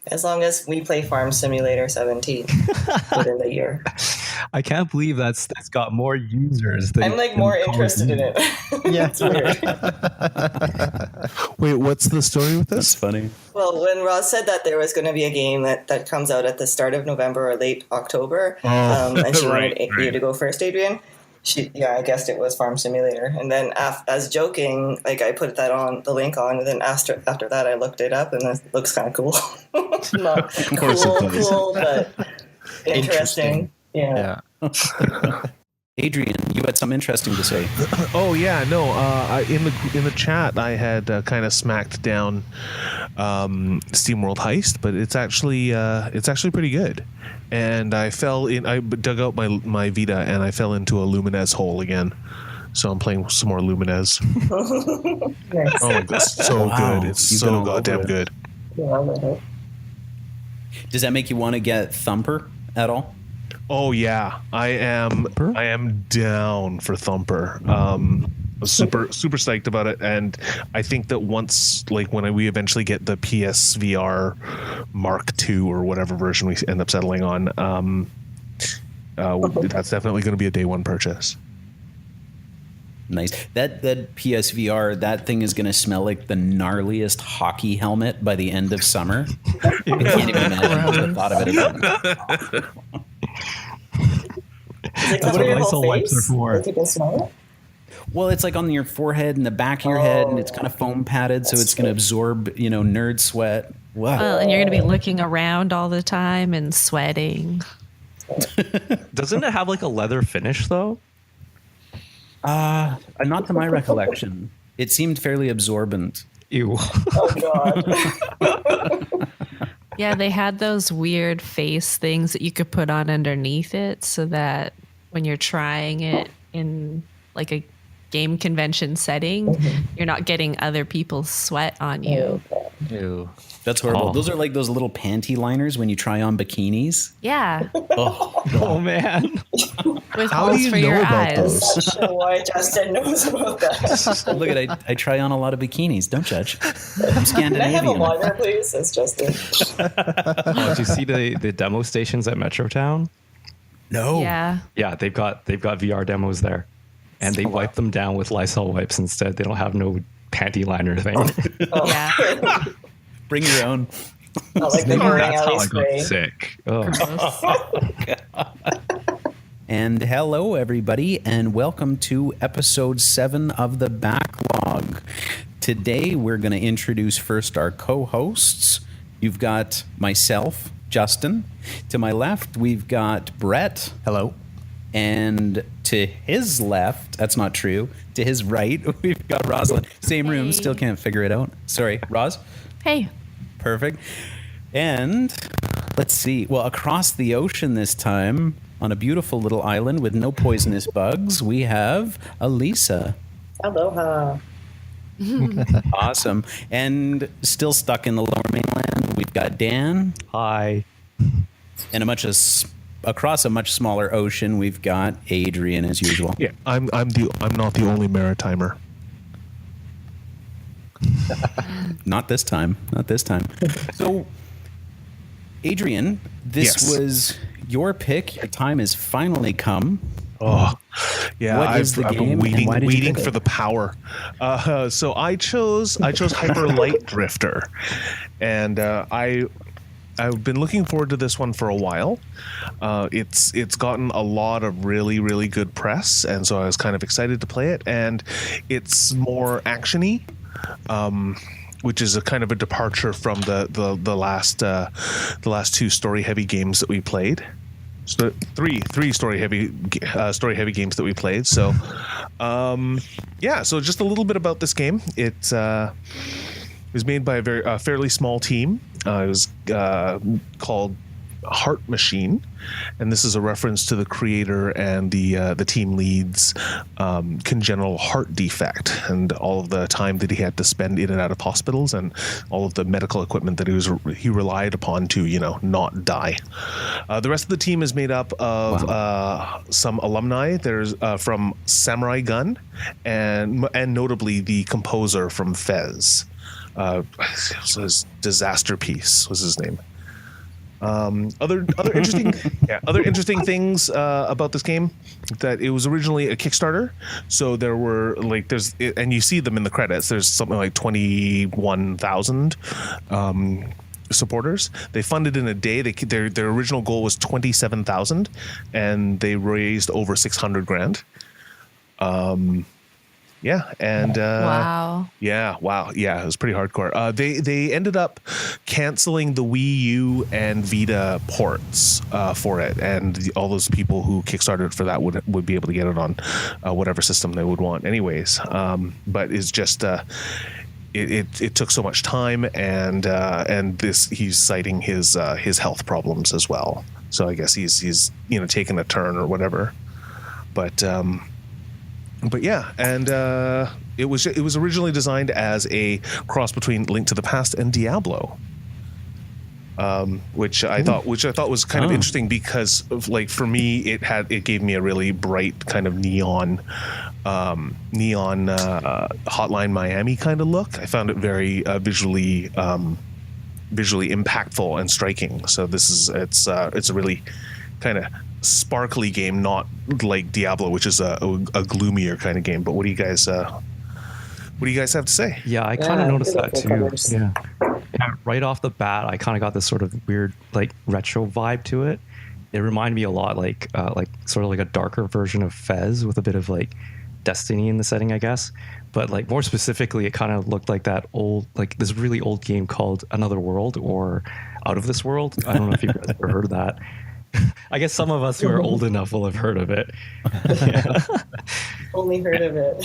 As long as we play Farm Simulator 17 within the year. I can't believe that's got more users than I'm like more interested in it. Yeah. It's weird. Wait, what's the story with this? That's funny. Well, when Roz said that there was going to be a game that comes out at the start of November or late October, and she wanted you to go first, Adrian, I guessed it was Farm Simulator. And then as joking, like I put that on, the link on, and then after that I looked it up, and it looks kind of cool. Not cool, but interesting. Yeah. Adrian, you had something interesting to say. Oh yeah, no. In the chat, I had kind of smacked down SteamWorld Heist, but it's actually pretty good. And I dug out my Vita, and I fell into a Lumines hole again. So I'm playing some more Lumines. Nice. Oh, it's so good! It's so goddamn good. Yeah, Does that make you want to get Thumper at all? Oh yeah, I am down for Thumper. Super psyched about it, and I think that once, like when we eventually get the PSVR Mark II or whatever version we end up settling on, that's definitely going to be a day one purchase. Nice. That PSVR, that thing is going to smell like the gnarliest hockey helmet by the end of summer. I can't even imagine the thought of it again. Does it cover your whole face? Wipes are for? If you can smell it? Well, it's like on your forehead and the back of your head, and it's kind of foam padded, so it's going to absorb, nerd sweat. Wow. Well, and you're going to be looking around all the time and sweating. Doesn't it have like a leather finish though? Not to my recollection. It seemed fairly absorbent. Ew. Oh god. Yeah, they had those weird face things that you could put on underneath it so that when you're trying it in like a game convention setting, you're not getting other people's sweat on you. Ew. That's horrible. Those are like those little panty liners when you try on bikinis. Yeah, Oh man. with How do holes you for know your about eyes. those? Not sure why Justin knows about that. Look at I try on a lot of bikinis. Don't judge. I'm Can I have a Scandinavian. liner, please? That's Justin. Did you see the demo stations at Metrotown? No. Yeah, Yeah, they've got VR demos there, and they wipe them down with Lysol wipes instead. They don't have no panty liner thing. yeah. Bring your own. I like the Maybe boring that's how alley I spray. got sick. Oh. And hello, everybody, and welcome to episode 7 of the Backlog. Today, we're going to introduce first our co-hosts. You've got myself, Justin. To my left, we've got Brett. Hello. And to his left, that's not true. To his right, we've got Roslyn. Same room, Hey. still can't figure it out. Sorry, Roz? Hey, Perfect. And let's see. Well, across the ocean this time, on a beautiful little island with no poisonous bugs, we have Alissa. Aloha. Awesome. And still stuck in the lower mainland, we've got Dan. Hi. And across a much smaller ocean, we've got Adrian as usual. Yeah, I'm not the only maritimer. Not this time. Not this time. So, Adrian, this Yes. was your pick. Your time has finally come. Oh, yeah. What is the I've game, been and why did you waiting pick for it? the power. So I chose Hyper Light Drifter, and I've been looking forward to this one for a while. It's gotten a lot of really, really good press, and so I was kind of excited to play it. And it's more actiony, which is a kind of a departure from the last two story heavy games that we played. So three story heavy games that we played. So so just a little bit about this game. It was made by a fairly small team. It was called Heart Machine, and this is a reference to the creator and the team lead's congenital heart defect and all of the time that he had to spend in and out of hospitals and all of the medical equipment that he relied upon to not die. The rest of the team is made up of some alumni. There's from Samurai Gun and notably the composer from Fez. His Disaster Piece was his name. Other interesting things about this game, that it was originally a Kickstarter, so there were and you see them in the credits. There's something like 21,000 supporters. They funded in a day. Their original goal was 27,000, and they raised over 600 grand. Yeah, and wow. Yeah, wow. Yeah, it was pretty hardcore. They ended up canceling the Wii U and Vita ports for it, and all those people who kickstarted for that would be able to get it on whatever system they would want anyways. But it's just it took so much time, and this, he's citing his health problems as well. So I guess he's taken a turn or whatever. But yeah, and it was originally designed as a cross between Link to the Past and Diablo, which I thought was kind of interesting because for me it gave me a really bright kind of neon Hotline Miami kind of look. I found it very visually impactful and striking. So it's a really kind of sparkly game, not like Diablo, which is a gloomier kind of game. But what do you guys have to say? Yeah, I kind of noticed that too. Yeah, right off the bat, I kind of got this sort of weird retro vibe to it. It reminded me a lot sort of like a darker version of Fez with a bit of Destiny in the setting, I guess. But more specifically, it kind of looked like that old, this really old game called Another World or Out of This World. I don't know if you've ever heard of that. I guess some of us who are old enough will have heard of it. Yeah. Only heard of it.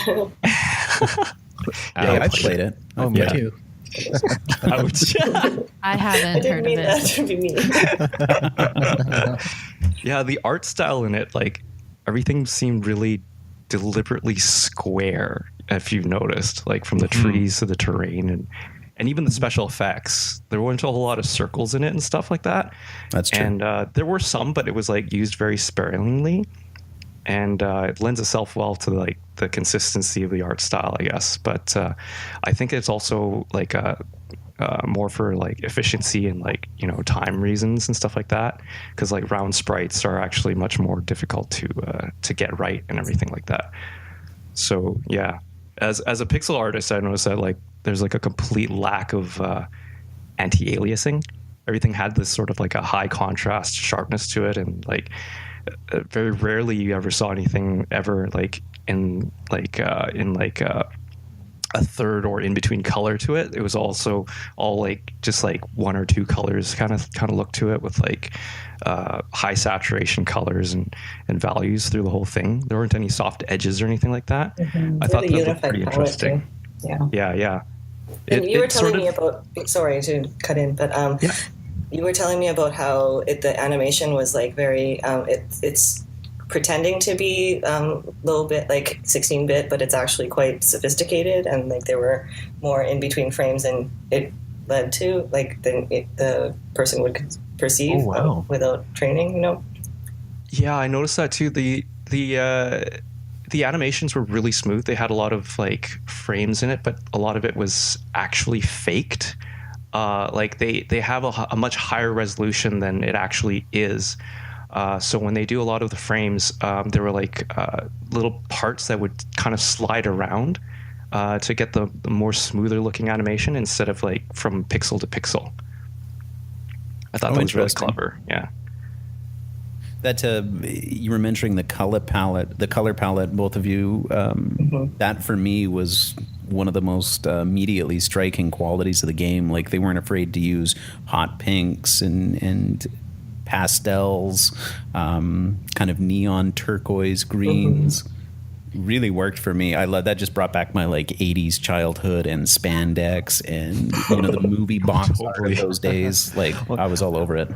Yeah, I played it. Oh, me too. Ouch. I haven't heard of that it. to be me. Yeah, the art style in it, everything seemed really deliberately square, if you've noticed, from the trees to the terrain and even the special effects. There weren't a whole lot of circles in it and stuff like that. That's true. And there were some, but it was used very sparingly, and it lends itself well to the consistency of the art style, I guess. But I think it's also more for efficiency and time reasons and stuff like that, because round sprites are actually much more difficult to get right and everything like that. So yeah, as a pixel artist, I noticed that there's a complete lack of anti-aliasing. Everything had this sort of a high contrast sharpness to it, and very rarely you ever saw anything ever in a third or in between color to it. It was also all just one or two colors kind of look to it with high saturation colors and values through the whole thing. There weren't any soft edges or anything like that. I thought that looked pretty interesting. Yeah. And you were telling me about, sorry to cut in, but you were telling me about how the animation was very, it's pretending to be a little bit 16-bit, but it's actually quite sophisticated, and there were more in between frames than it led to, than the person would perceive without training. Yeah, I noticed that too. The animations were really smooth. They had a lot of frames in it, but a lot of it was actually faked. They have a much higher resolution than it actually is. So when they do a lot of the frames, there were little parts that would kind of slide around to get the more smoother looking animation instead of from pixel to pixel. I thought that was really clever. Yeah. That you were mentioning the color palette, both of you. That for me was one of the most immediately striking qualities of the game. They weren't afraid to use hot pinks and pastels, kind of neon turquoise greens. Really worked for me. I love that. Just brought back my 80s childhood and spandex and the movie box art of those days. I was all over it.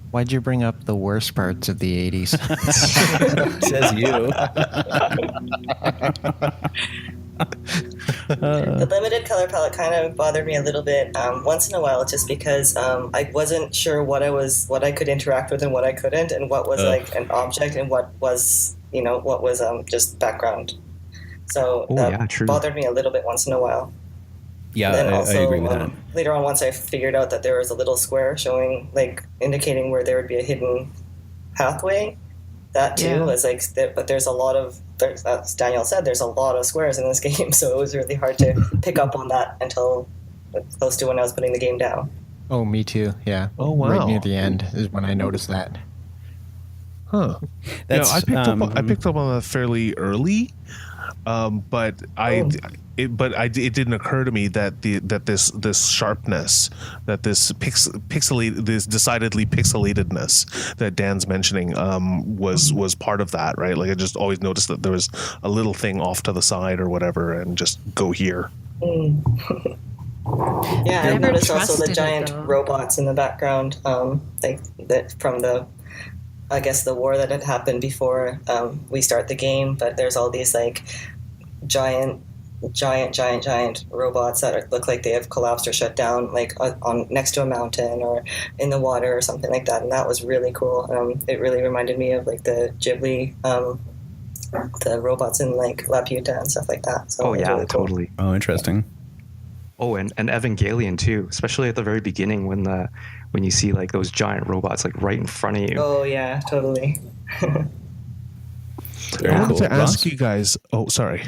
Why'd you bring up the worst parts of the 80s? Says you. The limited color palette kind of bothered me a little bit once in a while, just because I wasn't sure what I could interact with and what I couldn't, and what was an object and what was just background. So that bothered me a little bit once in a while. Yeah, Then I agree with that. Later on, once I figured out that there was a little square showing, like indicating where there would be a hidden pathway, that too was like. But there's a lot of, as Daniel said, there's a lot of squares in this game, so it was really hard to pick up on that until close to when I was putting the game down. Oh, me too. Yeah. Oh, wow. Right near the end is when I noticed that. Huh. That's, I picked up on that fairly early, but it didn't occur to me that this sharpness, that this this decidedly pixelatedness that Dan's mentioning was part of that, right? Like I just always noticed that there was a little thing off to the side or whatever, and just go here. Yeah, I noticed also the trusted giant it, though. robots in the background, like that from the, I guess, the war that had happened before we start the game. But there's all these like giant robots that look like they have collapsed or shut down, like on next to a mountain or in the water or something like that. And that was really cool. It really reminded me of like the Ghibli, the robots in like Laputa and stuff like that. So Oh it was yeah, really cool. totally. Oh, interesting. Oh, and Evangelion too, especially at the very beginning when you see like those giant robots like right in front of you. Oh yeah, totally. Very I wanted cool. to ask Ross? you guys. Oh, sorry.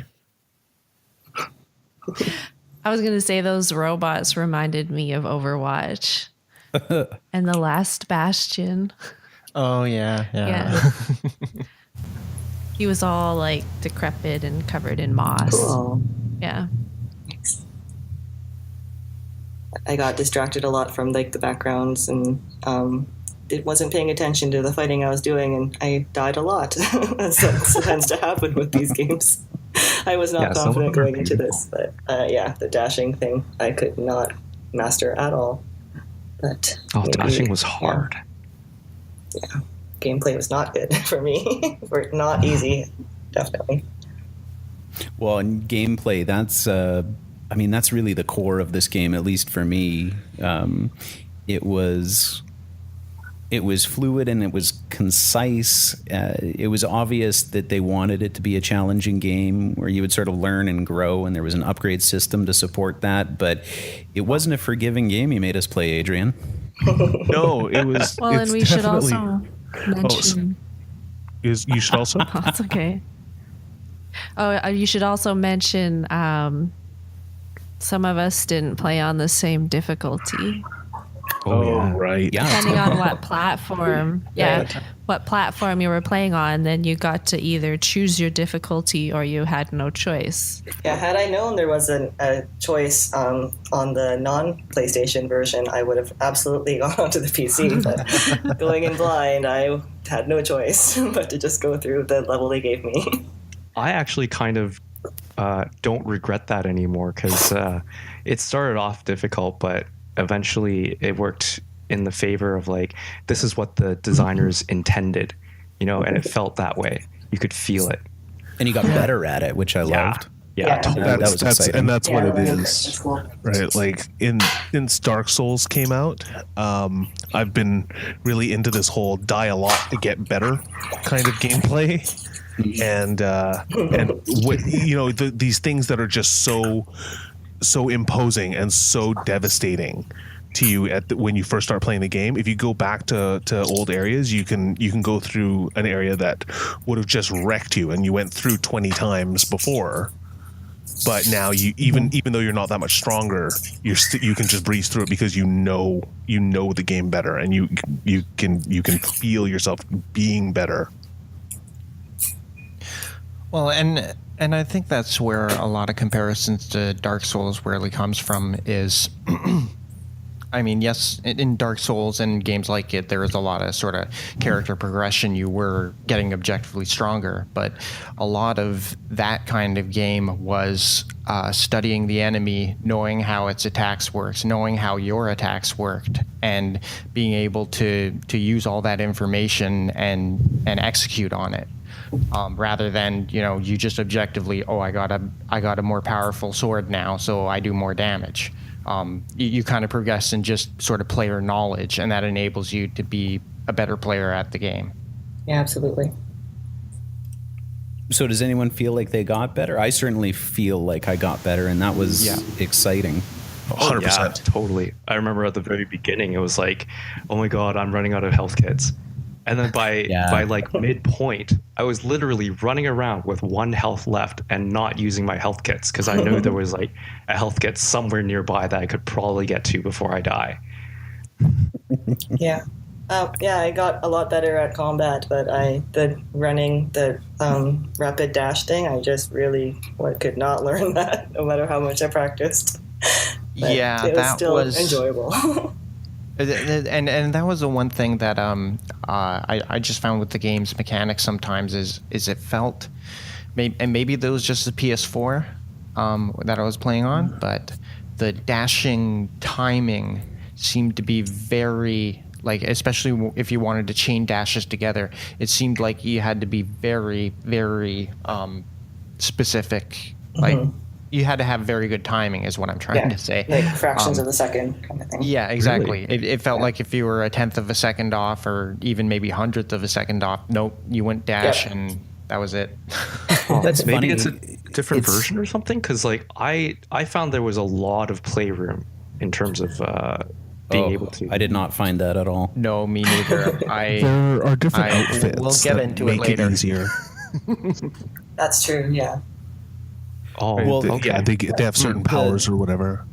I was going to say those robots reminded me of Overwatch and the last Bastion. Oh, yeah. Yeah. He was all like decrepit and covered in moss. Cool. Yeah. I got distracted a lot from like the backgrounds and it wasn't paying attention to the fighting I was doing, and I died a lot. As tends to happen with these games. I was not some of confident them are going into this, but yeah, the dashing thing I could not master at all. But maybe, Dashing was hard. Yeah, gameplay was not good for me. Not easy, definitely. Well, in gameplay, that's that's really the core of this game, at least for me. It was fluid and it was concise. It was obvious that they wanted it to be a challenging game where you would sort of learn and grow, and there was an upgrade system to support that. But it wasn't a forgiving game you made us play, Adrian. No, it was. Well, it's and we should definitely- also mention. You should also. Oh, it's okay. Oh, you should also mention some of us didn't play on the same difficulty. Oh, yeah. Right. Yeah. Depending on what platform, what platform you were playing on, then you got to either choose your difficulty or you had no choice. Yeah, had I known there was a choice on the non-PlayStation version, I would have absolutely gone onto the PC. But going in blind, I had no choice but to just go through the level they gave me. I actually kind of don't regret that anymore because it started off difficult, but eventually it worked in the favor of like, this is what the designers intended, and it felt that way. You could feel it. And you got better at it, which I loved. Yeah, totally. That was exciting. And that's what it really is. It's cool. Right, like since Dark Souls came out, I've been really into this whole die a lot to get better kind of gameplay, and what these things that are just so imposing and so devastating to you when you first start playing the game. If you go back to old areas, you can go through an area that would have just wrecked you, and you went through 20 times before. But now you even though you're not that much stronger, you can just breeze through it because you know the game better, and you can feel yourself being better. Well, and I think that's where a lot of comparisons to Dark Souls really comes from is, I mean, yes, in Dark Souls and games like it, there is a lot of sort of character progression. You were getting objectively stronger, but a lot of that kind of game was studying the enemy, knowing how its attacks works, knowing how your attacks worked, and being able to use all that information and execute on it. Rather than you just objectively, I got a more powerful sword now, so I do more damage. You kind of progress in just sort of player knowledge, and that enables you to be a better player at the game. Yeah, absolutely. So does anyone feel like they got better? I certainly feel like I got better, and that was exciting. 100%. Yeah, totally. I remember at the very beginning, it was like, oh my God, I'm running out of health kits. And then by like midpoint, I was literally running around with 1 health left and not using my health kits because I knew there was like a health kit somewhere nearby that I could probably get to before I die. Yeah. I got a lot better at combat, but the rapid dash thing, I just really could not learn that no matter how much I practiced. But yeah, it was that still was enjoyable. And that was the one thing that I just found with the game's mechanics sometimes is it felt, and maybe that was just the PS4 that I was playing on, but the dashing timing seemed to be very, like, especially if you wanted to chain dashes together, it seemed like you had to be very, very specific. Like, you had to have very good timing is what I'm trying to say. Like fractions of a second kind of thing. Yeah, exactly. Really? It felt like if you were a 1/10 of a second off or even maybe 100th of a second off, nope, you went dash and that was it. That's Maybe funny. it's a different version or something, because like I found there was a lot of playroom in terms of being able to. I did not find that at all. No, me neither. There are different outfits we'll get that into it make later. it easier. That's true, yeah. Oh, Well, okay. They have certain powers or whatever.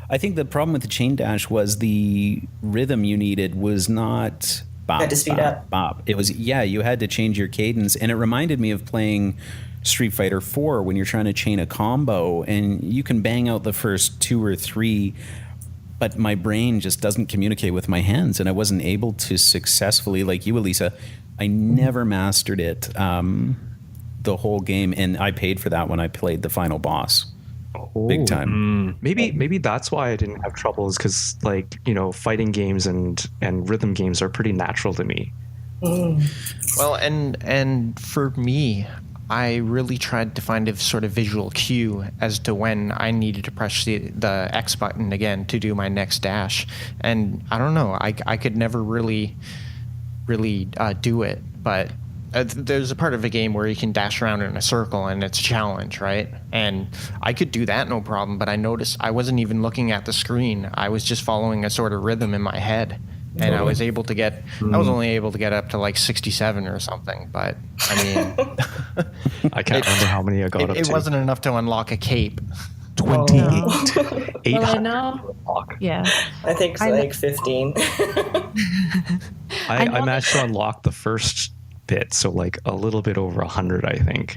I think the problem with the chain dash was the rhythm you needed was not bop, had to speed bop, up. bop. It was, you had to change your cadence. And it reminded me of playing Street Fighter 4 when you're trying to chain a combo and you can bang out the first 2 or 3, but my brain just doesn't communicate with my hands. And I wasn't able to successfully, like you, Alissa, I never mastered it the whole game. And I paid for that when I played the final boss. Big time. Maybe that's why I didn't have trouble, is because, like, you know, fighting games and rhythm games are pretty natural to me. Well, and for me, I really tried to find a sort of visual cue as to when I needed to press the X button again to do my next dash. And I don't know, I could never really do it, but there's a part of a game where you can dash around in a circle and it's a challenge, right? And I could do that no problem, but I noticed I wasn't even looking at the screen. I was just following a sort of rhythm in my head. And I was able to get, I was only able to get up to like 67 or something, but I mean, I can't remember how many I got up to. It wasn't enough to unlock a cape. 28. Well, I know. Yeah. I think it's like 15. I managed to unlock the first bit, so like a little bit over 100, I think.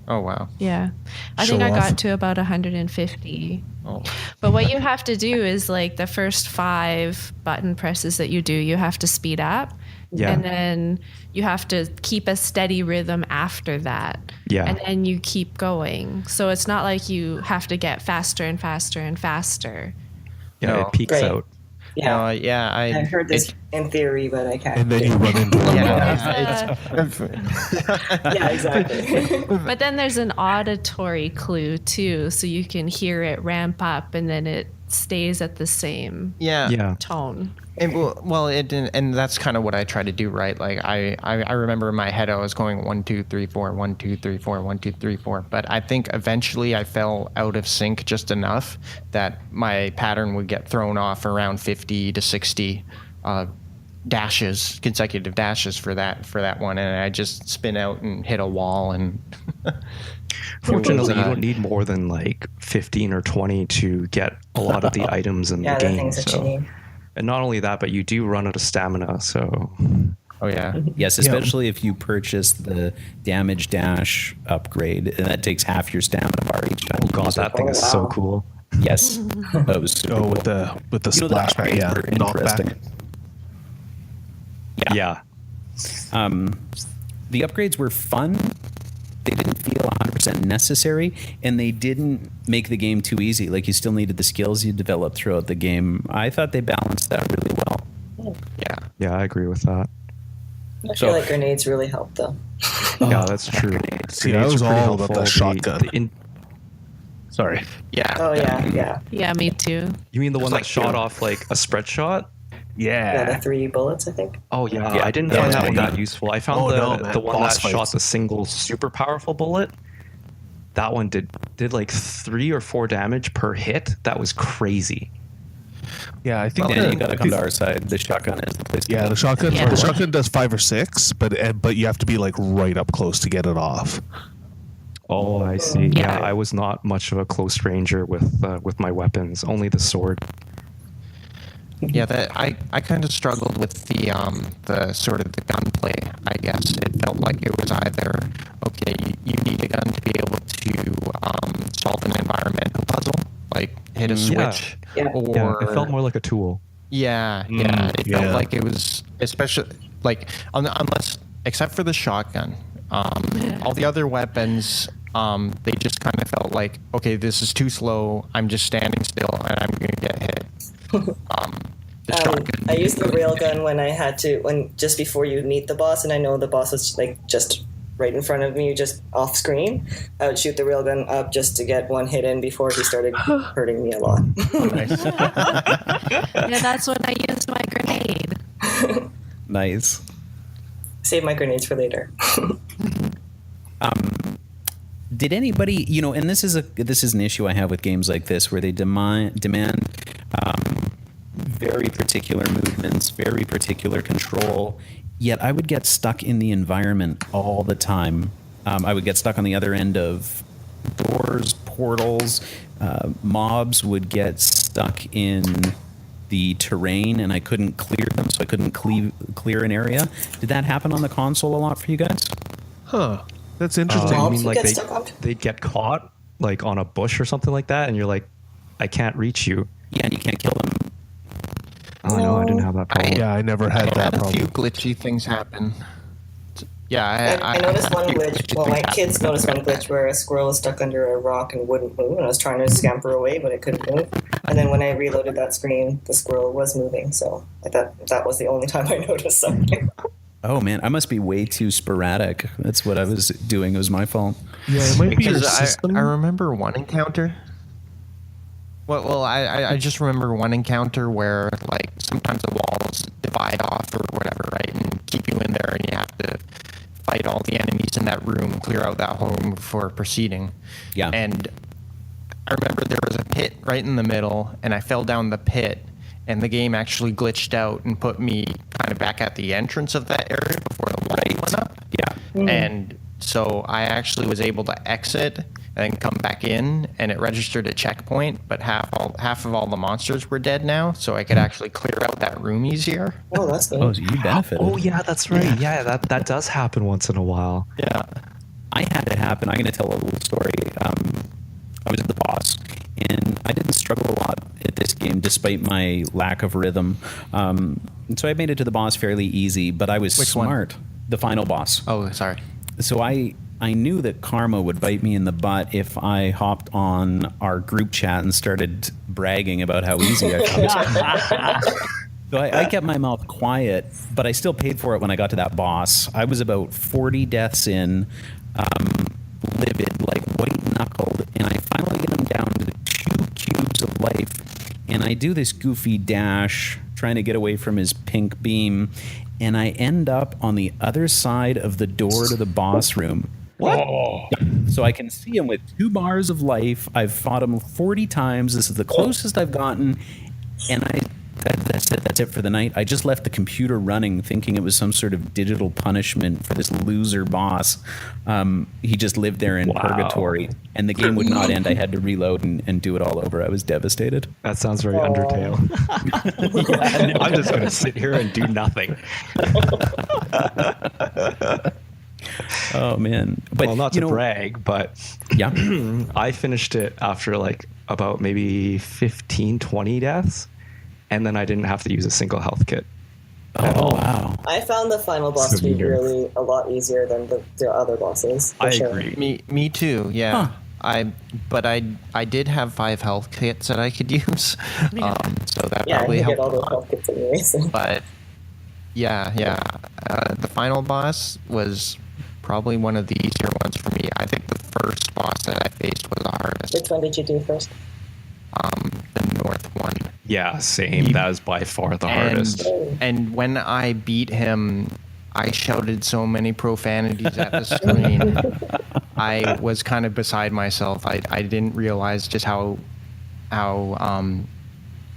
Oh, wow. Yeah. I think I got to about 150. Oh. But what you have to do is, like, the first 5 button presses that you do, you have to speed up. Yeah. And then you have to keep a steady rhythm after that. Yeah. And then you keep going. So it's not like you have to get faster and faster and faster. Yeah, No. it peaks Right. out. Yeah. I've heard this in theory, but I can't. And then you run into them. Yeah, exactly. But then there's an auditory clue too, so you can hear it ramp up and then it stays at the same Yeah. tone. And that's kind of what I try to do, right? Like I remember in my head I was going 1 2 3 4 1 2 3 4 1 2 3 4, but I think eventually I fell out of sync just enough that my pattern would get thrown off around 50 to 60 consecutive dashes for that one, and I just spin out and hit a wall. And Fortunately, you don't need more than like 15 or 20 to get a lot of the items in Yeah, the the game. things that you So, need. and not only that, but you do run out of stamina. So, oh yeah, Yes, especially if you purchase the damage dash upgrade, and that takes half your stamina bar each time. oh god, that thing is so cool. Yes, that was super Oh, cool. with the You know, the splashback, upgrades yeah, were knockback. interesting. Yeah. The upgrades were fun. They didn't feel 100% necessary, and they didn't make the game too easy. Like, you still needed the skills you developed throughout the game. I thought they balanced that really well. Yeah, I agree with that. I feel like grenades really help, though. Yeah, that's true. See, I Grenades was are pretty all about helpful. that shotgun. Sorry. yeah. Oh, yeah, yeah. Yeah, me too. You mean the one like that shot off like a spread shot? Yeah, the Yeah. 3 bullets, I think. Oh yeah, Yeah, I didn't that find was that one pretty that useful. I found Oh, no, the man, one boss that shot fights. the single super powerful bullet. That one did like 3 or 4 damage per hit. That was crazy. Yeah, I think Dan, that- you got to come to our side. The shotgun is the place. to Yeah, go. the shotgun. Yeah. The shotgun does 5 or 6, but you have to be like right up close to get it off. Oh, I see. Yeah. Yeah, I was not much of a close ranger with my weapons. Only the sword. Yeah, that I kind of struggled with the sort of the gunplay. I guess it felt like it was either okay, you need a gun to be able to solve an environmental puzzle, like hit a Yeah. switch, Yeah. or Yeah, it felt more like a tool. yeah, it yeah. felt like it was especially like unless except for the shotgun, all the other weapons. They just kind of felt like, okay, this is too slow. I'm just standing still and I'm going to get hit. The shotgun. I used the railgun when just before you meet the boss, and I know the boss was like just right in front of me, just off screen. I would shoot the railgun up just to get one hit in before he started hurting me a lot. Nice. Yeah, that's when I used my grenade. Nice. Save my grenades for later. Did anybody, and this is an issue I have with games like this, where they demand very particular movements, very particular control. Yet I would get stuck in the environment all the time. I would get stuck on the other end of doors, portals. Mobs would get stuck in the terrain, and I couldn't clear them, so I couldn't clear an area. Did that happen on the console a lot for you guys? Huh. That's interesting. I Mobs mean, would like get stuck on? they'd get caught like on a bush or something like that, and you're like, I can't reach you. Yeah, and you can't kill them. Oh no, I didn't have that problem. Yeah, I never had that had a few problem. glitchy things happen. Yeah, I noticed had a one few glitch. glitchy Well, my things kids happen. noticed one glitch where a squirrel was stuck under a rock and wouldn't move, and I was trying to scamper away, but it couldn't move. And then when I reloaded that screen, the squirrel was moving, so I thought that was the only time I noticed something. Oh man, I must be way too sporadic. That's what I was doing. It was my fault. Yeah, it might be your Because system. I remember one encounter. Well, I just remember one encounter where like sometimes the walls divide off or whatever, right, and keep you in there, and you have to fight all the enemies in that room, clear out that whole room before proceeding. Yeah. And I remember there was a pit right in the middle, and I fell down the pit, and the game actually glitched out and put me kind of back at the entrance of that area before the wall went up. Yeah. And so I actually was able to exit and then come back in, and it registered a checkpoint, but half of all the monsters were dead now, so I could actually clear out that room easier. Oh, that's neat. Oh, so you benefited. Oh yeah, that's right. Yeah, that does happen once in a while. Yeah. I had it happen. I'm going to tell a little story. I was at the boss, and I didn't struggle a lot at this game, despite my lack of rhythm. And so I made it to the boss fairly easy, but I was Which one? smart. The final boss. Oh, sorry. So I knew that karma would bite me in the butt if I hopped on our group chat and started bragging about how easy I found it. So I kept my mouth quiet, but I still paid for it when I got to that boss. I was about 40 deaths in, livid, like white-knuckled, and I finally get him down to 2 cubes of life, and I do this goofy dash, trying to get away from his pink beam, and I end up on the other side of the door to the boss room. What? So I can see him with 2 bars of life. I've fought him 40 times. This is the closest I've gotten, and that's it. That's it for the night. I just left the computer running, thinking it was some sort of digital punishment for this loser boss. He just lived there in purgatory, and the game would not end. I had to reload and do it all over. I was devastated. That sounds very Undertale. I'm just going to sit here and do nothing. Oh man! But Well, not to brag, but Yeah. I finished it after like about maybe 15, 20 deaths, and then I didn't have to use a single health kit. Oh wow! I found the final boss to be really a lot easier than the other bosses. For I sure. agree. Me too. Yeah. Huh. I did have 5 health kits that I could use, so that Yeah, probably you helped get all a those lot. health kits anyways. But yeah, the final boss was probably one of the easier ones for me. I think the first boss that I faced was the hardest. Which one did you do first? The north one. Yeah, same. That was by far the hardest. And when I beat him, I shouted so many profanities at the screen. I was kind of beside myself. I didn't realize just how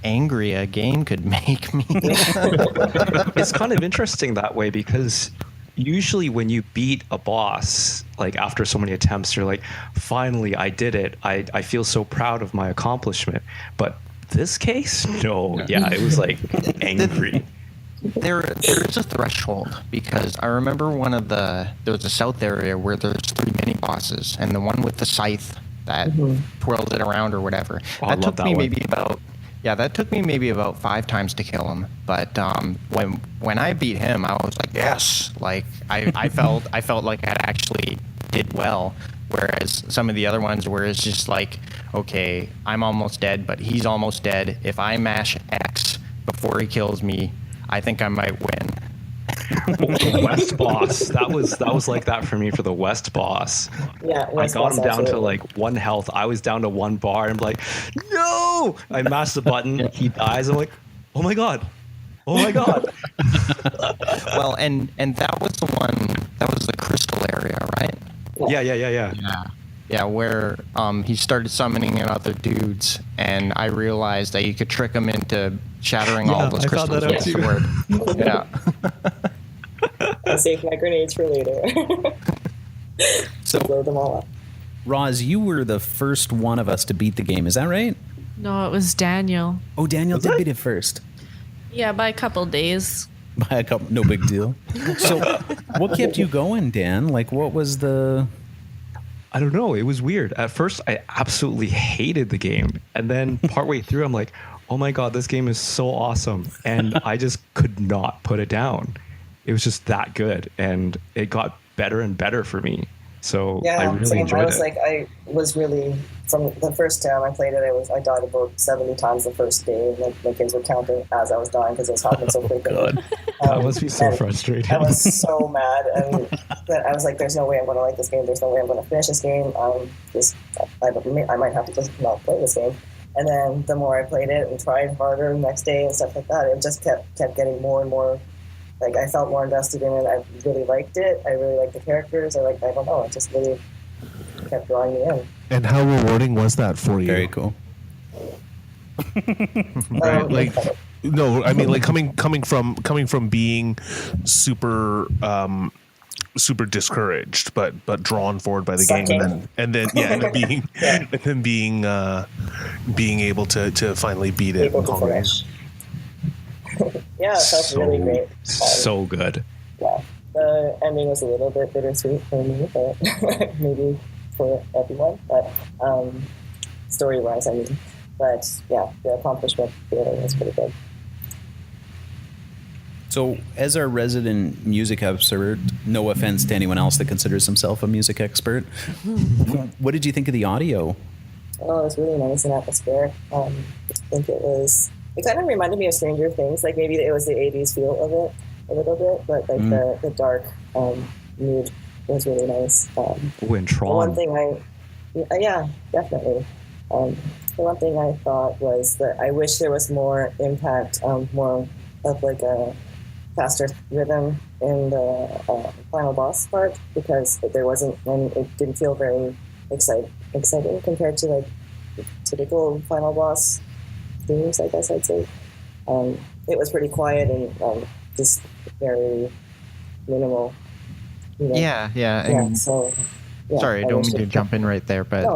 angry a game could make me. It's kind of interesting that way, because usually when you beat a boss, like after so many attempts, you're like, finally, I did it. I feel so proud of my accomplishment. But this case, no. Yeah, it was like angry. There's a threshold, because I remember there's a south area where there's 3 mini bosses, and the one with the scythe that twirls it around or whatever. Oh, I love that one. That took me maybe about 5 times to kill him. But when I beat him, I was like, yes, like I felt like I actually did well. Whereas some of the other ones where it's just like, okay, I'm almost dead, but he's almost dead. If I mash X before he kills me, I think I might win. West boss. That was like that for me for the West boss. Yeah, I got him down to like 1 health. I was down to 1 bar. I'm like, no! I mashed the button. He dies. I'm like, oh my god. Oh my god. Well, and that was the one. That was the crystal area, right? Yeah. Where he started summoning in other dudes, and I realized that you could trick him into shattering all those I found crystals that out with too. the sword. Yeah. I'll save my grenades for later. So, Blow them all up. Roz, you were the first one of us to beat the game. Is that right? No, it was Daniel. Oh, Daniel did beat it first. Yeah, by a couple days. By a couple, no big deal. So, what kept you going, Dan? Like, what was the... I don't know. It was weird. At first, I absolutely hated the game. And then partway through, I'm like, oh my God, this game is so awesome. And I just could not put it down. It was just that good. And it got better and better for me. So I really enjoyed it. I was really, from the first time I played it, I died about 70 times the first day. And my kids were counting as I was dying because it was happening so quickly. God. That must be so frustrating. I was so mad. And I was like, there's no way I'm going to like this game. There's no way I'm going to finish this game. I might have to just not play this game. And then the more I played it and tried harder the next day and stuff like that, it just kept getting more and more. Like, I felt more invested in it. I really liked it. I really liked the characters. I don't know. It just really kept drawing me in. And how rewarding was that for you? Very cool. Right? Like, no, I mean, like coming from being super super discouraged, but drawn forward by the Sucking. game, and then being able to finally beat it Able and to conquer it. finish. Yeah, it felt really great. So good. Yeah, the ending was a little bit bittersweet for me, but maybe for everyone. But story-wise, I mean, but yeah, the accomplishment feeling was pretty good. So, as our resident music expert, no offense to anyone else that considers himself a music expert, what did you think of the audio? Oh, it was really nice and atmospheric. I think it kind of reminded me of Stranger Things. Like, maybe it was the 80s feel of it a little bit, but like the dark mood was really nice. And Tron. The one thing yeah, definitely. The one thing I thought was that I wish there was more impact, more of like a faster rhythm in the final boss part, because there wasn't, and it didn't feel very exciting compared to like typical final boss themes, I guess I'd say. It was pretty quiet and just very minimal. You know? Yeah. So, yeah, Sorry, I don't mean to jump in right there, but No,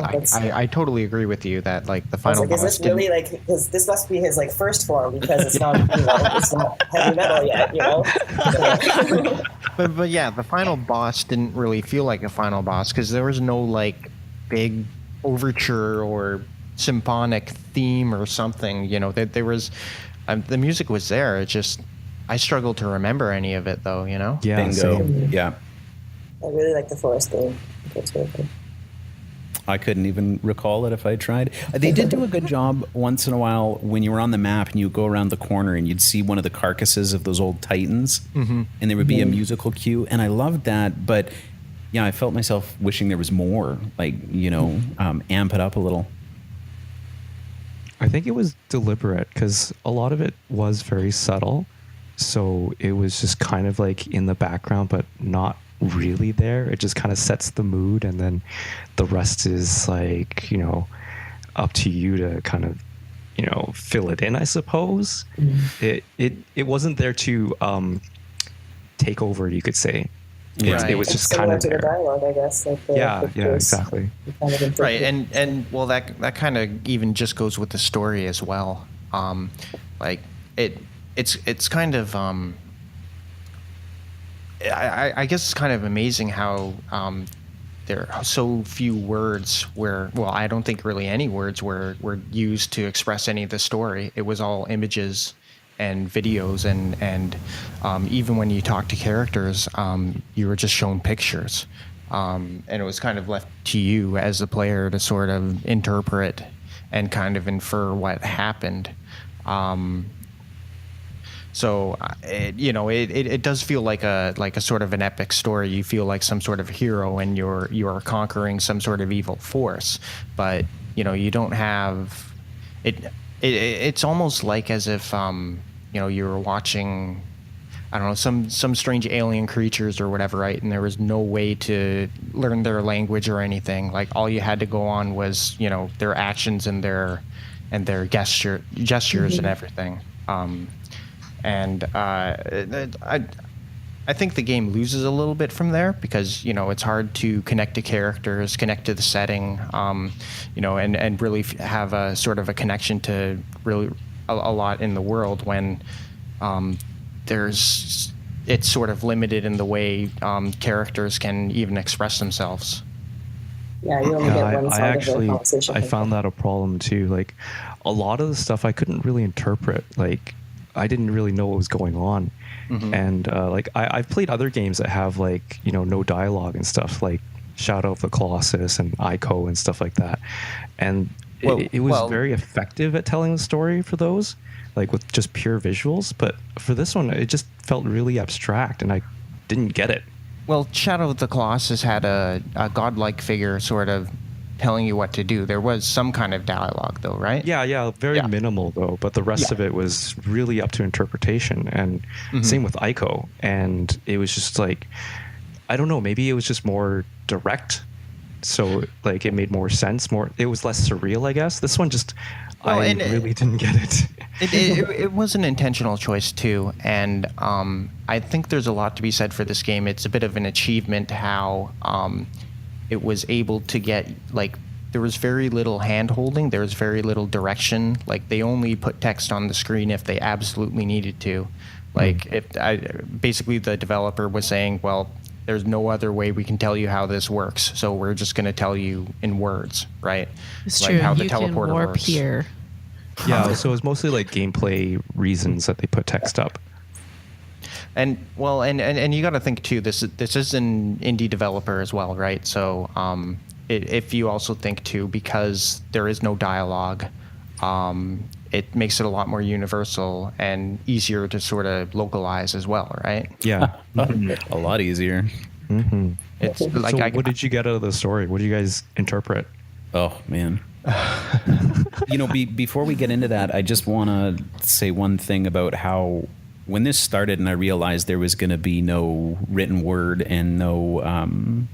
I totally agree with you that like the I was final like, is boss this really like this must be his like first form, because it's not it's not heavy metal yet, you know. But yeah, the final boss didn't really feel like a final boss because there was no like big overture or symphonic theme or something. You know, there was the music was there. It just I struggled to remember any of it though. You know. Yeah. Bingo. Same. Yeah. I really like the forest theme. It's really good. I couldn't even recall it if I tried. They did do a good job once in a while when you were on the map and you go around the corner and you'd see one of the carcasses of those old Titans, and there would be a musical cue, and I loved that. But yeah, I felt myself wishing there was more, like amp it up a little. I think it was deliberate because a lot of it was very subtle. So it was just kind of like in the background, but not really there. It just kind of sets the mood, and then the rest is like, up to you to kind of, fill it in, I suppose. It wasn't there to take over, you could say. Right. It was just Similar kind of to there. the dialogue, I guess. Like Yeah, the voice exactly. kind of interpreted. Right, and well, that kind of even just goes with the story as well. Like it's kind of I guess it's kind of amazing how there are so few words I don't think really any words were used to express any of the story. It was all images and videos, and even when you talk to characters, you were just shown pictures, and it was kind of left to you as the player to sort of interpret and kind of infer what happened. So it does feel like a sort of an epic story. You feel like some sort of hero, and you are conquering some sort of evil force, but you don't have it. It's almost like as if you were watching, I don't know, some strange alien creatures or whatever, right? And there was no way to learn their language or anything. Like all you had to go on was their actions and their gestures and everything. And I think the game loses a little bit from there because it's hard to connect to characters, connect to the setting, and really have a sort of a connection to really a lot in the world when it's sort of limited in the way characters can even express themselves. Yeah, you only get one side of the actually conversation. I found that a problem too. Like a lot of the stuff I couldn't really interpret. Like I didn't really know what was going on. Mm-hmm. And like I've played other games that have like no dialogue and stuff, like Shadow of the Colossus and Ico and stuff like that, and it was very effective at telling the story for those, like with just pure visuals. But for this one, it just felt really abstract, and I didn't get it. Well, Shadow of the Colossus had a godlike figure sort of telling you what to do. There was some kind of dialogue, though, right? Yeah, very minimal though. But the rest of it was really up to interpretation, and same with Ico. And it was just like, I don't know, maybe it was just more direct, so like it made more sense. It was less surreal, I guess. This one just, I really didn't get it. It was an intentional choice too, and I think there's a lot to be said for this game. It's a bit of an achievement how it was able to get, like, there was very little hand holding, there was very little direction. Like they only put text on the screen if they absolutely needed to. Like basically the developer was saying, well, there's no other way we can tell you how this works, so we're just going to tell you in words, right? It's like true. how the You teleporter can warp works. here. Yeah, so it was mostly like gameplay reasons that they put text up. And well, and you got to think too. This is an indie developer as well, right? So if you also think too, because there is no dialogue, it makes it a lot more universal and easier to sort of localize as well, right? Yeah, A lot easier. It's like so what did you get out of the story? What do you guys interpret? Oh man. Before we get into that, I just want to say one thing about how when this started and I realized there was going to be no written word and no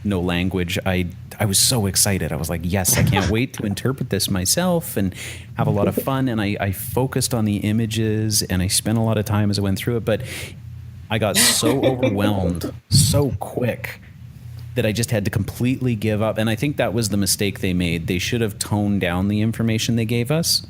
language, I was so excited. I was like, yes, I can't wait to interpret this myself and have a lot of fun. And I focused on the images and I spent a lot of time as I went through it, but I got so overwhelmed so quick that I just had to completely give up. And I think that was the mistake they made. They should have toned down the information they gave us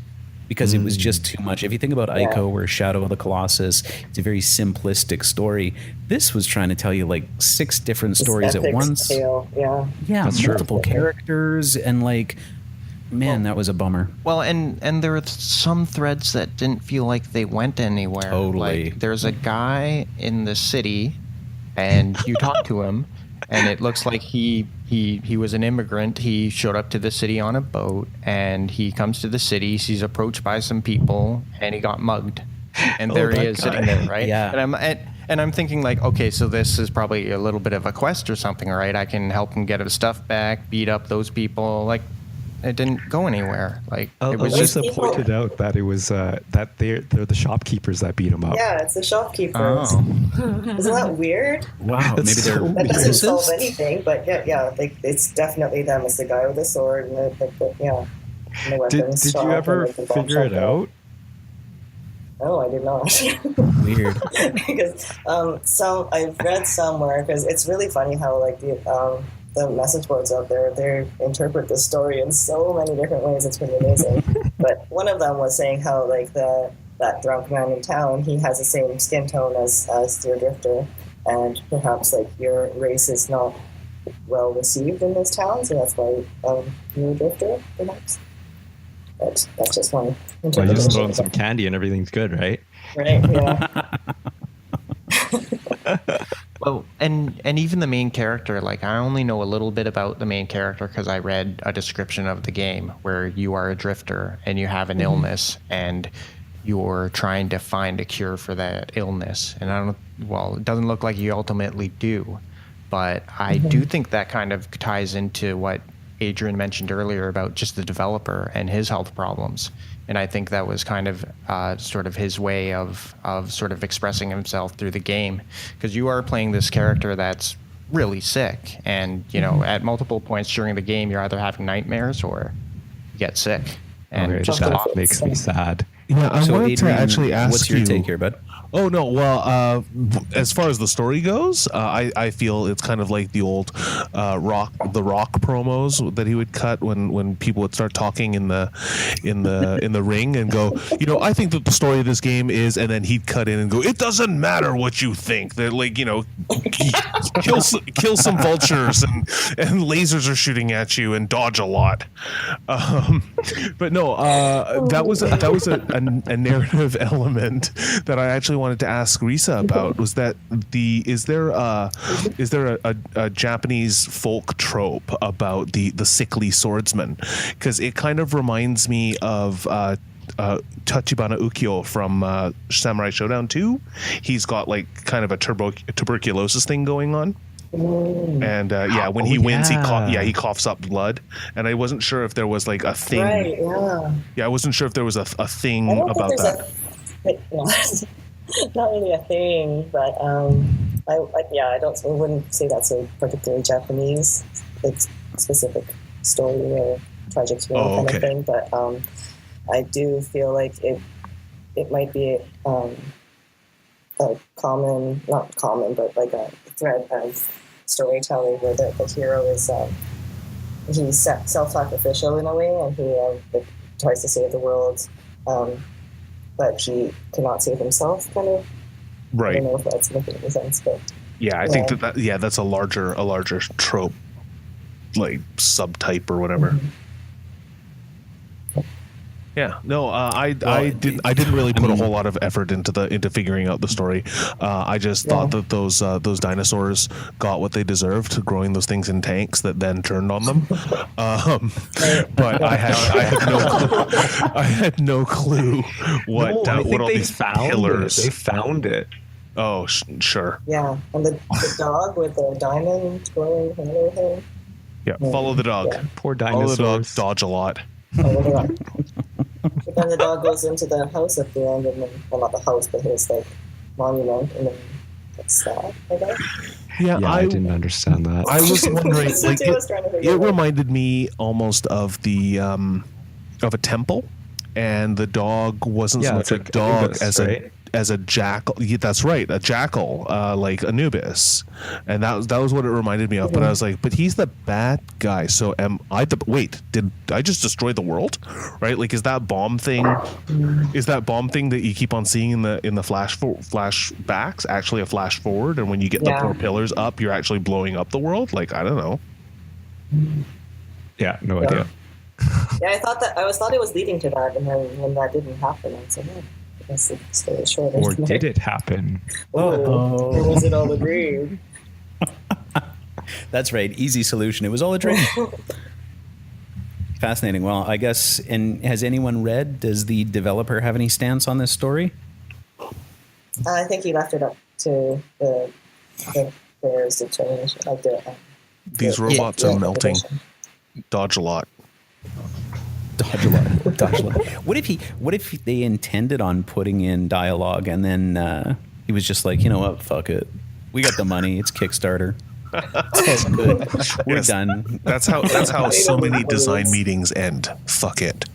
because it was just too much. If you think about Ico or Shadow of the Colossus, it's a very simplistic story. This was trying to tell you like 6 different stories at once. Tale. Yeah. Yeah, That's multiple true. characters, and like, Man, that was a bummer. well, and there were some threads that didn't feel like they went anywhere. Totally. Like, there's a guy in the city, and you talk to him, and it looks like he was an immigrant. He showed up to the city on a boat, and he comes to the city. He's approached by some people, and he got mugged. And there he that is guy. sitting there, right? Yeah. And I'm thinking like, okay, so this is probably a little bit of a quest or something, right? I can help him get his stuff back, beat up those people. Like, it didn't go anywhere. Like it was Alissa just. pointed out that it was that they're the shopkeepers that beat him up. Yeah, it's the shopkeepers. Oh. Isn't that weird? Wow, maybe That's they're so That doesn't solve racist? anything, but yeah, like it's definitely them. It's the guy with the sword and the and the Did weapons. you shop ever and, like, the bomb figure it shop. out? No, I did not. Weird. Because I've read somewhere, because it's really funny how like the message boards out there, they interpret the story in so many different ways. It's pretty amazing. But one of them was saying how like that drunk man in town, he has the same skin tone as your drifter, and perhaps like your race is not well received in this town, so that's why you're a drifter, perhaps. But that's just one Well, you interpretation. just throw in some candy and everything's good, right? Right? Yeah. Well, and even the main character, like I only know a little bit about the main character because I read a description of the game where you are a drifter and you have an illness and you're trying to find a cure for that illness. And it doesn't look like you ultimately do, but I do think that kind of ties into what Adrian mentioned earlier about just the developer and his health problems. And I think that was kind of sort of his way of sort of expressing himself through the game, because you are playing this character that's really sick, and at multiple points during the game you're either having nightmares or you get sick, and Okay, just that makes me sad. Yeah, I So, wanted Adrian, to actually ask what's your you. take here, bud? Oh no! Well, as far as the story goes, I feel it's kind of like the old rock promos that he would cut when people would start talking in the ring and go, I think that the story of this game is, and then he'd cut in and go, it doesn't matter what you think. They're like, kill some vultures and lasers are shooting at you and dodge a lot. But no, that was a narrative element that I actually wanted to ask Risa about. Was that is there a Japanese folk trope about the sickly swordsman? Because it kind of reminds me of Tachibana Ukyo from Samurai Showdown 2. He's got like kind of a tuberculosis thing going on. And when he wins, he coughs up blood. And I wasn't sure if there was like a thing. Right, yeah. Yeah, I wasn't sure if there was a thing I don't about think that. there's not really a thing, but I wouldn't say that's a particularly Japanese, like, specific story or tragic story kind of thing. But I do feel like it might be a common, not common, but like a thread of storytelling where the hero is he's self-sacrificial in a way, and he tries to save the world. But he cannot save himself, kind of. Right. I don't know if that's making any sense, but Yeah, I think that's a larger trope, like subtype or whatever. Mm-hmm. Yeah, no, I didn't really put a whole lot of effort into figuring out the story. I just thought that those dinosaurs got what they deserved, growing those things in tanks that then turned on them. But I had no clue what all they these found pillars. They found it. Oh, sure. yeah, and the dog with the diamond going and everything. Yeah, follow the dog. Yeah. Poor Follow the dog. dinosaurs. Dodge a lot. But then the dog goes into the house at the end, and then, well, not the house, but his like monument, and then gets stabbed, I guess. Yeah, I didn't understand that. I was wondering, That's like, what I was trying to figure it out. reminded me almost of the of a temple, and the dog wasn't so much it's a like dog Anubis, right? as a jackal. Yeah, that's right, a jackal, like Anubis, and that was what it reminded me of. But I was like, but he's the bad guy. So am I the? Wait, did I just destroy the world? Right? Like, is that bomb thing? Is that bomb thing that you keep on seeing in the flashbacks actually a flash forward? And when you get the four pillars up, you're actually blowing up the world? Like, I don't know. Yeah, no idea. Yeah, I thought it was leading to that, and then when that didn't happen, I said, oh, I guess the story is short. Or did it happen? Or was it all a dream? That's right. Easy solution. It was all a dream. Fascinating. Well, I guess, and has anyone read, does the developer have any stance on this story? I think he left it up to the players' determination. These robots are melting. Dodge a lot. Dodge a lot. Dodge a lot. What if they intended on putting in dialogue and then he was just like, you know what, fuck it. We got the money. It's Kickstarter. It's all good. We're Yes. done. That's how so many design meetings end. Fuck it.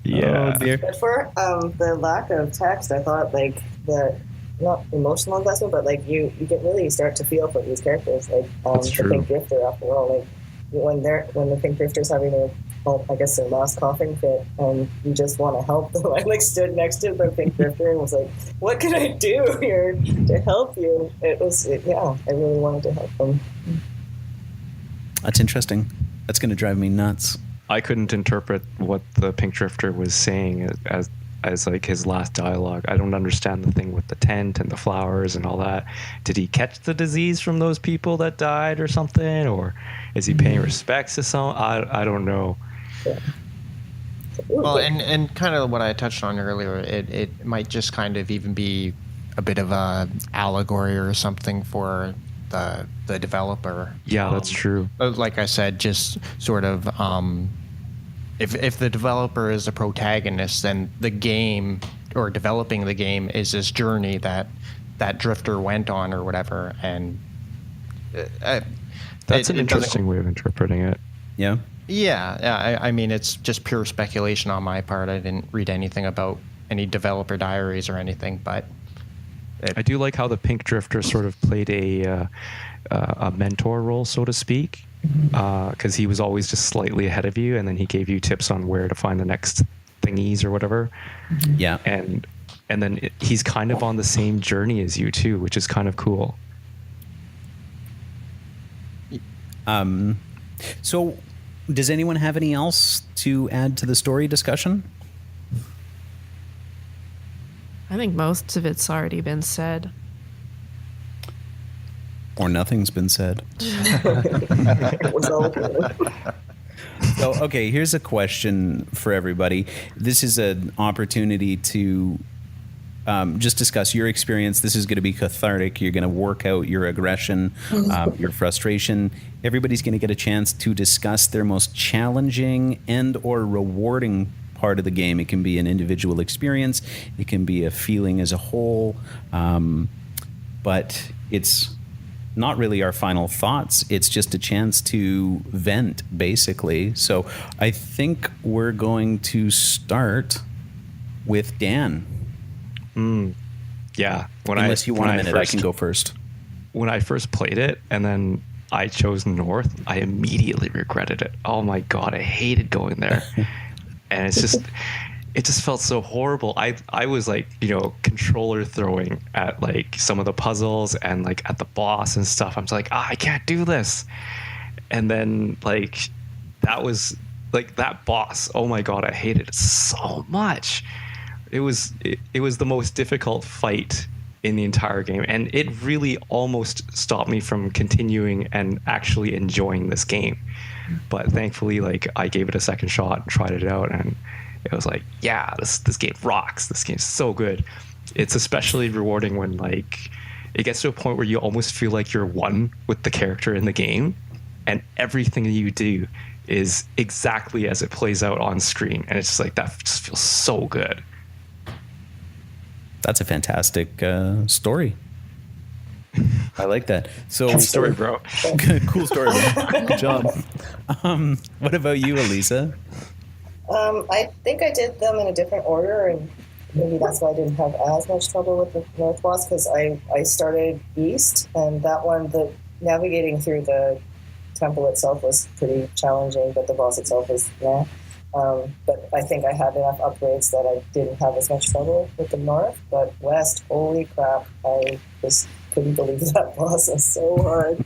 Yeah. Oh, dear. But for the lack of text, I thought like the not emotional investment, but like you get really start to feel for these characters. Like That's the true. Pink Drifter, after all, like when the Pink Drifter's having their I guess their last coughing fit, and you just want to help them. I like stood next to the Pink Drifter and was like, "What can I do here to help you?" I really wanted to help them. That's interesting. That's going to drive me nuts. I couldn't interpret what the Pink Drifter was saying as like his last dialogue. I don't understand the thing with the tent and the flowers and all that. Did he catch the disease from those people that died or something, or is he paying respects to some? I don't know. Well, and kind of what I touched on earlier, it might just kind of even be a bit of a allegory or something for the developer. Yeah, that's true. Like I said, just sort of if the developer is the protagonist, then the game or developing the game is this journey that Drifter went on or whatever, and That's an it doesn't- interesting way of interpreting it. Yeah. Yeah. I mean, it's just pure speculation on my part. I didn't read anything about any developer diaries or anything, but I do like how the Pink Drifter sort of played a mentor role, so to speak, because he was always just slightly ahead of you, and then he gave you tips on where to find the next thingies or whatever. Yeah. And then he's kind of on the same journey as you too, which is kind of cool. So, does anyone have any else to add to the story discussion? I think most of it's already been said. Or nothing's been said? It was all good. So, okay, here's a question for everybody. This is an opportunity to just discuss your experience. This is going to be cathartic. You're going to work out your aggression, your frustration. Everybody's going to get a chance to discuss their most challenging and or rewarding part of the game. It can be an individual experience. It can be a feeling as a whole. But it's not really our final thoughts. It's just a chance to vent, basically. So I think we're going to start with Dan. Yeah. Unless you want a minute, I can go first. When I first played it and then I chose North, I immediately regretted it. Oh my God, I hated going there. And it just felt so horrible. I was like, controller throwing at like some of the puzzles and like at the boss and stuff. I'm just like, I can't do this. And then like that was like that boss. Oh my God, I hated it so much. It was the most difficult fight in the entire game, and it really almost stopped me from continuing and actually enjoying this game. But thankfully, like I gave it a second shot and tried it out, and it was like, yeah, this game rocks. This game's so good. It's especially rewarding when like it gets to a point where you almost feel like you're one with the character in the game, and everything that you do is exactly as it plays out on screen, and it's just like that just feels so good. That's a fantastic story. I like that. So, Good story, bro. Cool story, bro. Good job. What about you, Alissa? I think I did them in a different order, and maybe that's why I didn't have as much trouble with the North boss, because I started East, and that one, the navigating through the temple itself was pretty challenging, but the boss itself was nah. But I think I had enough upgrades that I didn't have as much trouble with the North. But West, holy crap, I just couldn't believe that boss was so hard.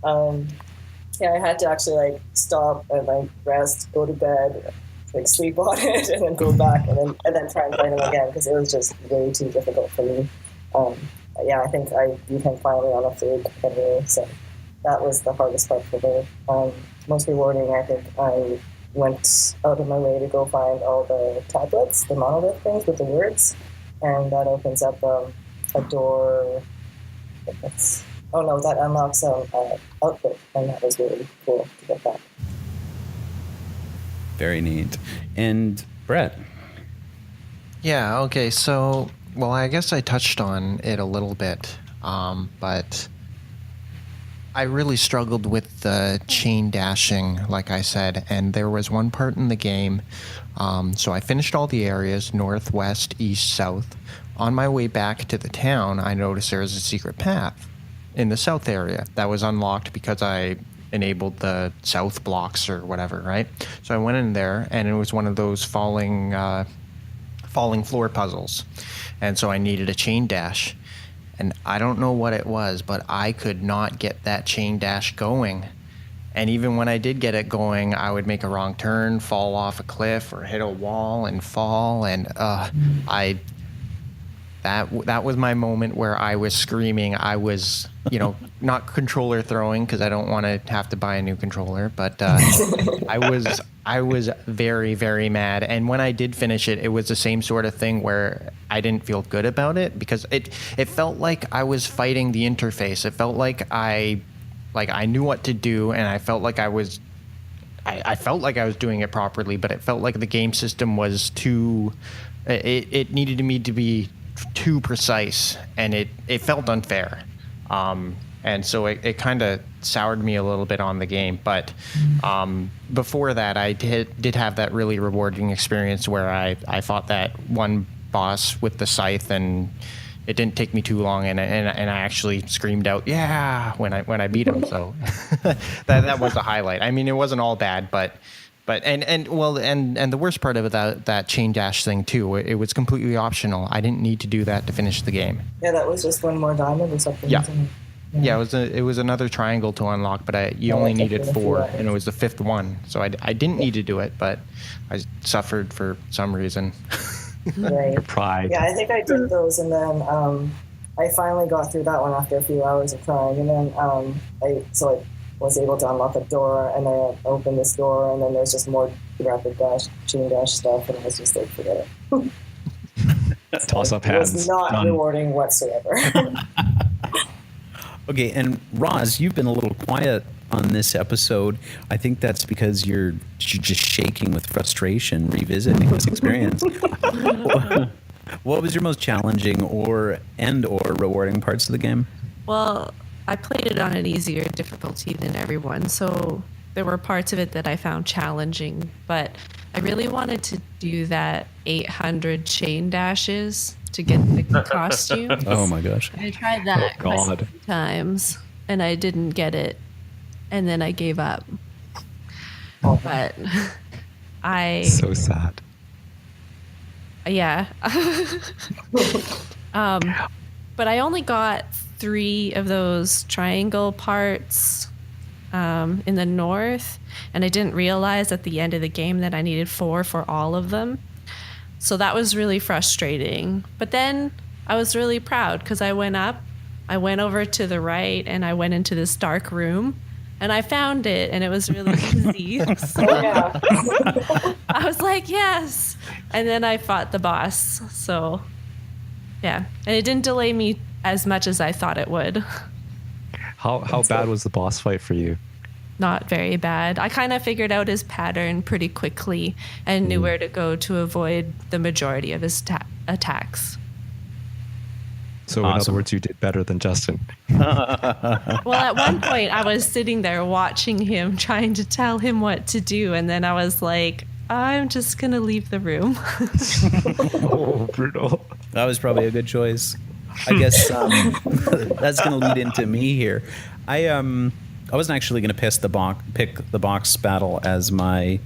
I had to actually like stop and like rest, go to bed, like sleep on it, and then go back and then try and fight him again, because it was just way too difficult for me. I think I beat him finally on a third anyway, so that was the hardest part for me. Most rewarding, I think I went out of my way to go find all the tablets, the monolith things with the words, and that opens up a door. It's that unlocks outfit, and that was really cool to get that. Very neat. And Brett. Yeah, okay, so, well, I guess I touched on it a little bit, but I really struggled with the chain dashing, like I said, and there was one part in the game, so I finished all the areas, north, west, east, south. On my way back to the town, I noticed there was a secret path in the south area that was unlocked because I enabled the south blocks or whatever, right? So I went in there, and it was one of those falling floor puzzles, and so I needed a chain dash, and I don't know what it was, but I could not get that chain dash going. And even when I did get it going, I would make a wrong turn, fall off a cliff, or hit a wall and fall, and that was my moment where I was screaming. I was, not controller throwing, because I don't want to have to buy a new controller, but I was very, very mad. And when I did finish it, it was the same sort of thing where I didn't feel good about it, because it felt like I was fighting the interface. It felt like I knew what to do, and I felt like I was doing it properly, but it felt like the game system was too. It needed me to be too precise, and it felt unfair. And so it kind of soured me a little bit on the game. But before that, I did have that really rewarding experience where I fought that one boss with the scythe, and it didn't take me too long, and I actually screamed out "yeah" when I beat him. So that was a highlight. I mean, it wasn't all bad, but and the worst part of it, that chain dash thing too, it was completely optional. I didn't need to do that to finish the game. Yeah, that was just one more diamond or something. Yeah. Isn't it? Yeah, it was another triangle to unlock, but you only needed 4, and it was the 5th one. So I didn't need to do it, but I suffered for some reason. Right. Your pride. Yeah, I think I did those, and then I finally got through that one after a few hours of trying, and then I was able to unlock a door, and then I opened this door, and then there's just more rapid dash, chain dash stuff, and I was just like, forget it. Toss up hands. It was not Done. rewarding whatsoever. Okay, and Roz, you've been a little quiet on this episode. I think that's because you're just shaking with frustration revisiting this experience. What was your most challenging or rewarding parts of the game? Well, I played it on an easier difficulty than everyone, so there were parts of it that I found challenging, but I really wanted to do that 800 chain dashes to get the costume. Oh my gosh. I tried that quite a few times, and I didn't get it, and then I gave up. But So sad. Yeah. But I only got 3 of those triangle parts in the north, and I didn't realize at the end of the game that I needed 4 for all of them. So that was really frustrating. But then I was really proud because I went over to the right, and I went into this dark room, and I found it, and it was really easy. So Yeah. I was like, yes. And then I fought the boss. So, yeah. And it didn't delay me as much as I thought it would. How bad was the boss fight for you? Not very bad. I kind of figured out his pattern pretty quickly and knew where to go to avoid the majority of his attacks. So in other words, you did better than Justin. Well, at one point, I was sitting there watching him, trying to tell him what to do. And then I was like, I'm just going to leave the room. Oh, brutal. That was probably a good choice. I guess that's going to lead into me here. I wasn't actually going to pick the box battle as my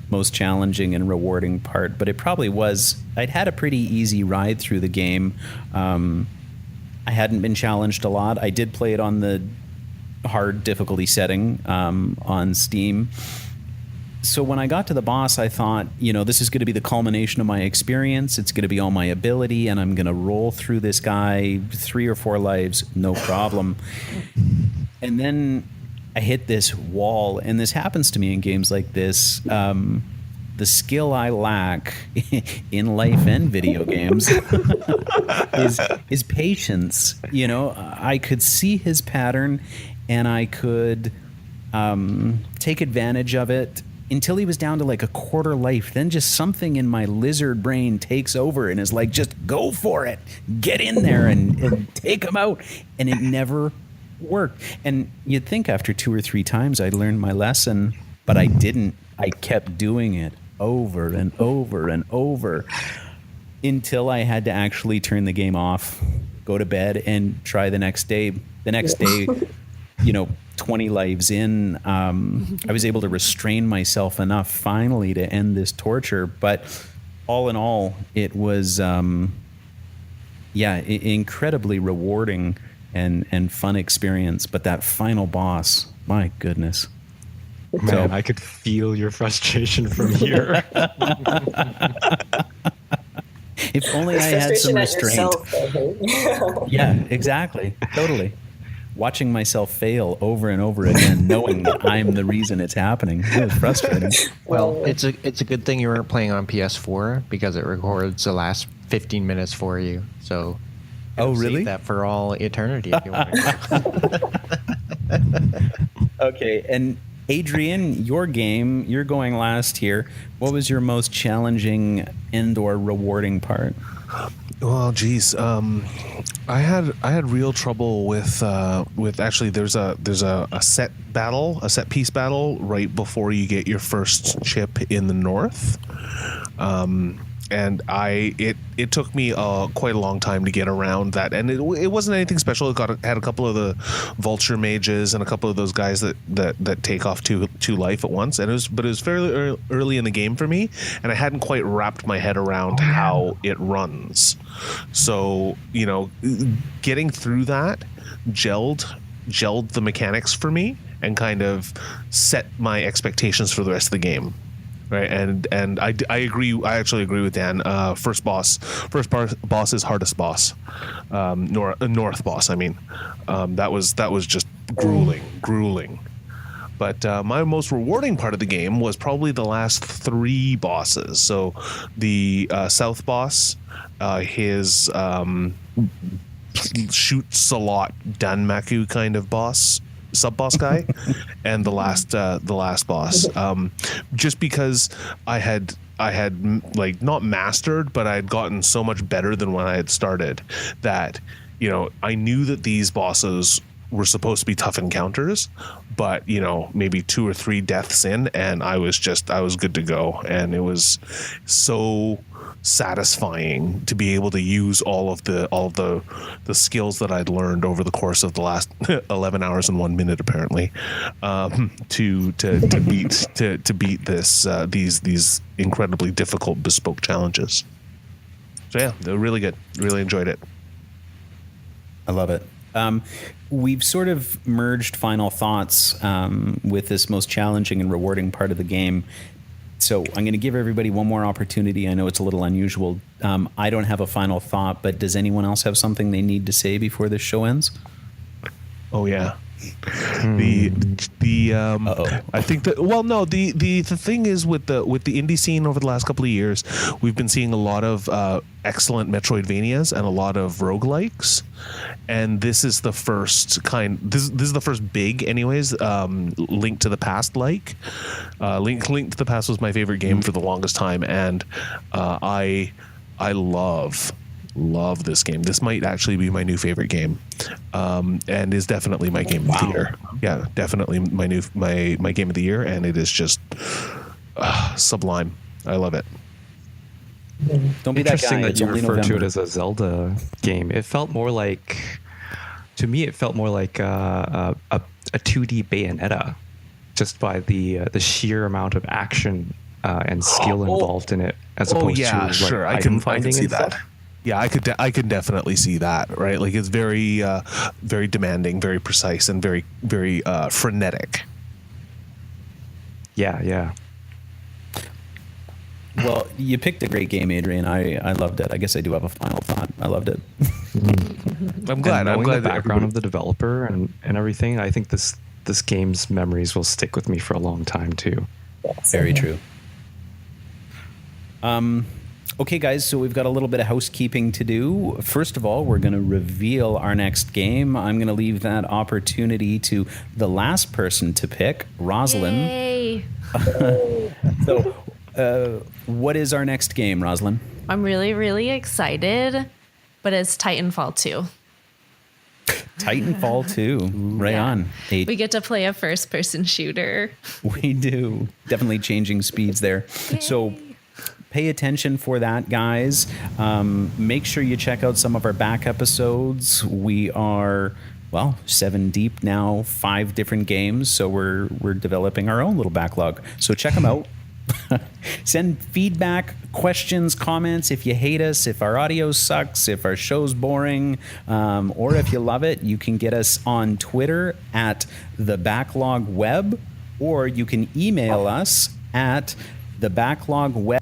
most challenging and rewarding part, but it probably was. I'd had a pretty easy ride through the game. I hadn't been challenged a lot. I did play it on the hard difficulty setting on Steam. So when I got to the boss, I thought, this is going to be the culmination of my experience. It's going to be all my ability, and I'm going to roll through this guy 3 or 4 lives, no problem. And then I hit this wall, and this happens to me in games like this. the skill I lack in life and video games is patience. You know, I could see his pattern and I could take advantage of it until he was down to like a quarter life. Then just something in my lizard brain takes over and is like, just go for it. Get in there and take him out. And it never worked. And you'd think after 2 or 3 times I'd learned my lesson, but I didn't. I kept doing it over and over and over until I had to actually turn the game off, go to bed, and try the next day. The next day, 20 lives in, I was able to restrain myself enough finally to end this torture. But all in all, it was, incredibly rewarding and fun experience. But that final boss, my goodness. Man, I could feel your frustration from here. If only I had some restraint. Yeah, exactly. Totally. Watching myself fail over and over again, knowing that I'm the reason it's happening. It was frustrating. Well, it's a good thing you weren't playing on PS4 because it records the last 15 minutes for you. So, really? Save that for all eternity if you want. Okay, and Adrian, your game, you're going last here. What was your most challenging and/or rewarding part? Well, geez, I had real trouble with actually there's a set piece battle right before you get your first chip in the north, and it took me quite a long time to get around that, and it wasn't anything special. It had a couple of the vulture mages and a couple of those guys that take off two life at once, and it was fairly early in the game for me, and I hadn't quite wrapped my head around how it runs. So getting through that gelled the mechanics for me and kind of set my expectations for the rest of the game. Right, and I agree. I actually agree with Dan. First boss is hardest boss. North boss. I mean, that was just grueling. But my most rewarding part of the game was probably the last 3 bosses. So the South boss, his shoots a lot Danmaku kind of boss. Sub-boss guy and the last boss, just because I had like not mastered, but I had gotten so much better than when I had started that I knew that these bosses were supposed to be tough encounters, but maybe 2 or 3 deaths in and I was good to go, and it was so satisfying to be able to use all of the skills that I'd learned over the course of the last 11 hours and 1 minute apparently, to beat these incredibly difficult bespoke challenges. So yeah, they're really good. Really enjoyed it. I love it. We've sort of merged final thoughts with this most challenging and rewarding part of the game. So I'm going to give everybody one more opportunity. I know it's a little unusual. I don't have a final thought, but does anyone else have something they need to say before this show ends? Oh yeah. I think that the thing is with the indie scene over the last couple of years, we've been seeing a lot of excellent Metroidvanias and a lot of roguelikes, and this is the first this is the first big anyways Link to the Past Link to the Past was my favorite game for the longest time, and I love this game. This might actually be my new favorite game, and is definitely my game of the year. Yeah, definitely my game of the year, and it is just sublime. I love it. Don't be that guy. That you refer to it as a Zelda game. It felt more like, to me, a 2D Bayonetta, just by the sheer amount of action and skill involved in it, as opposed to sure. like, I can finding see and that. stuff. Yeah, I could definitely see that, right? Like it's very very demanding, very precise, and very very frenetic. Yeah. Well, you picked a great game, Adrian. I loved it. I guess I do have a final thought. I loved it. I'm glad. And knowing I'm glad the background of the developer and everything, I think this game's memories will stick with me for a long time too. Very true. Okay, guys, so we've got a little bit of housekeeping to do. First of all, we're going to reveal our next game. I'm going to leave that opportunity to the last person to pick, Roslyn. Yay. So, what is our next game, Roslyn? I'm really, really excited, but it's Titanfall 2. Titanfall 2. Right Yeah. on. We get to play a first-person shooter. We do. Definitely changing speeds there. So pay attention for that, guys. Make sure you check out some of our back episodes. We are, 7 deep now, 5 different games. So we're developing our own little backlog. So check them out. Send feedback, questions, comments. If you hate us, if our audio sucks, if our show's boring, or if you love it, you can get us on Twitter at the Backlog Web, or you can email us at thebacklogweb